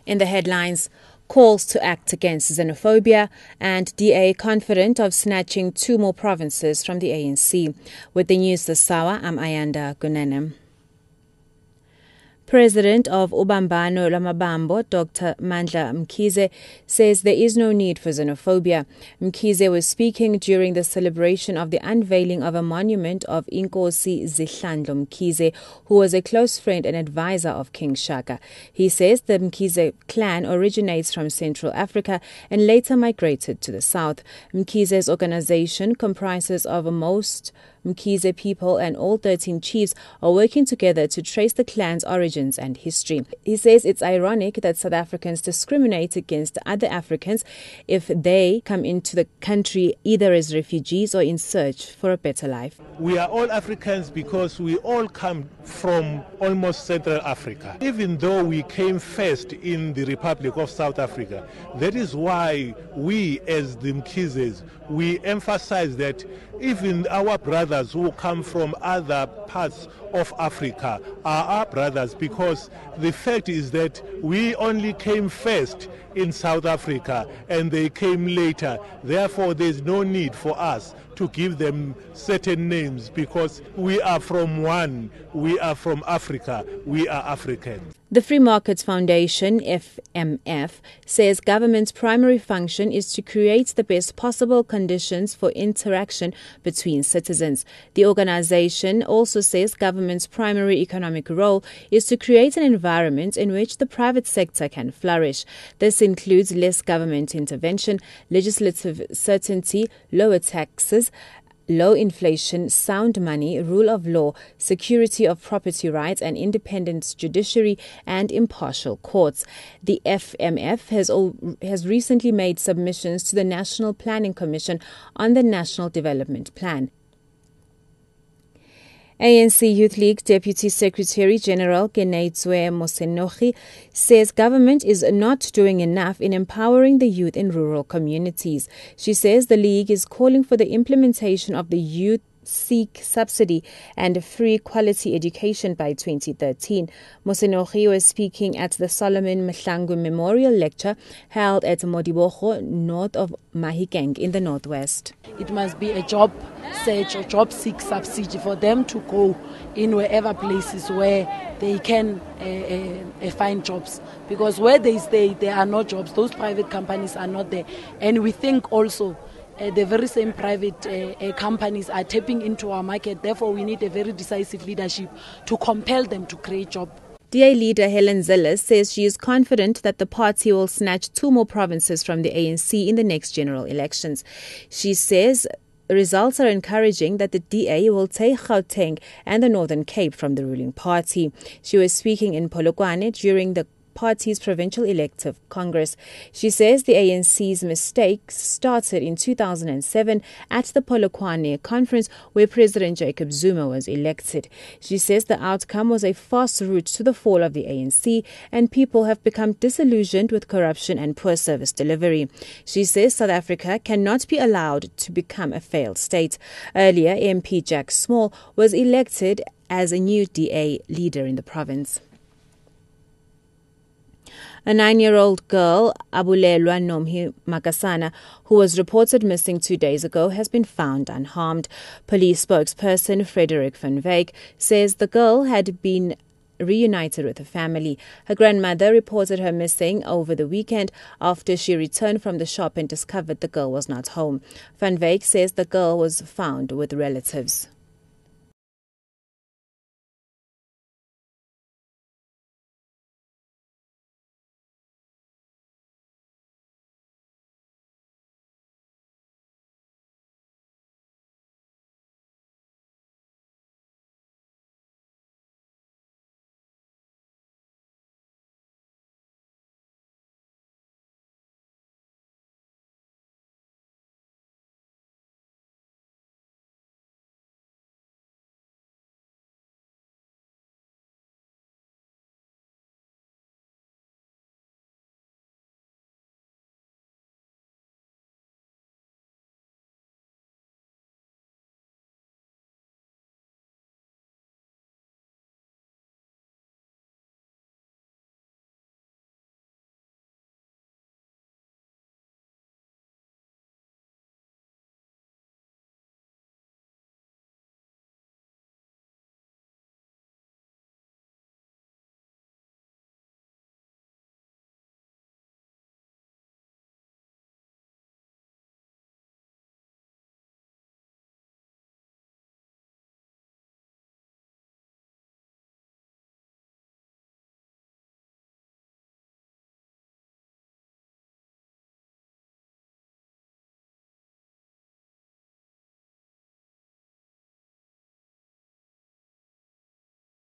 In the headlines, calls to act against xenophobia and DA confident of snatching 2 more provinces from the ANC. With the news this hour, I'm Ayanda Gunene. President of Ubambano Lwamabambo, Dr. Mandla Mkhize, says there is no need for xenophobia. Mkhize was speaking during the celebration of the unveiling of a monument of Inkosi Zihlandlo Mkhize, who was a close friend and advisor of King Shaka. He says the Mkhize clan originates from Central Africa and later migrated to the south. Mkhize's organization comprises of most Mkhize people, and all 13 chiefs are working together to trace the clan's origins and history. He says it's ironic that South Africans discriminate against other Africans if they come into the country either as refugees or in search for a better life. We are all Africans because we all come from almost Central Africa. Even though we came first in the Republic of South Africa, that is why we as the Mkhizes, we emphasize that even our brothers who come from other parts of Africa are our brothers, because the fact is that we only came first in South Africa and they came later. Therefore, there's no need for us to give them certain names, because we are from one, we are from Africa, we are Africans. The Free Markets Foundation, FMF, says government's primary function is to create the best possible conditions for interaction between citizens. The organization also says government's primary economic role is to create an environment in which the private sector can flourish. This includes less government intervention, legislative certainty, lower taxes, low inflation, sound money, rule of law, security of property rights, and independent judiciary and impartial courts. The FMF has recently made submissions to the National Planning Commission on the National Development Plan. ANC Youth League Deputy Secretary General Keneitswe Mosenogi says government is not doing enough in empowering the youth in rural communities. She says the league is calling for the implementation of the Youth Seek subsidy and free quality education by 2013. Mosenogi was speaking at the Solomon Mahlangu Memorial Lecture held at Modibogo, north of Mahikeng in the northwest. It must be a job search or job seek subsidy for them to go in wherever places where they can find jobs, because where they stay there are no jobs. Those private companies are not there, and we think also the very same private companies are tapping into our market. Therefore, we need a very decisive leadership to compel them to create jobs. DA leader Helen Zille says she is confident that the party will snatch 2 more provinces from the ANC in the next general elections. She says results are encouraging that the DA will take Gauteng and the Northern Cape from the ruling party. She was speaking in Polokwane during the party's provincial elective congress. She says the ANC's mistakes started in 2007 at the Polokwane conference where President Jacob Zuma was elected. She says the outcome was a fast route to the fall of the ANC and people have become disillusioned with corruption and poor service delivery. She says South Africa cannot be allowed to become a failed state. Earlier, MP Jack Small was elected as a new DA leader in the province. A 9-year-old girl, Abulelwa Nomhi Makasana, who was reported missing 2 days ago, has been found unharmed. Police spokesperson Frederick van Wyk says the girl had been reunited with her family. Her grandmother reported her missing over the weekend after she returned from the shop and discovered the girl was not home. Van Wyk says the girl was found with relatives.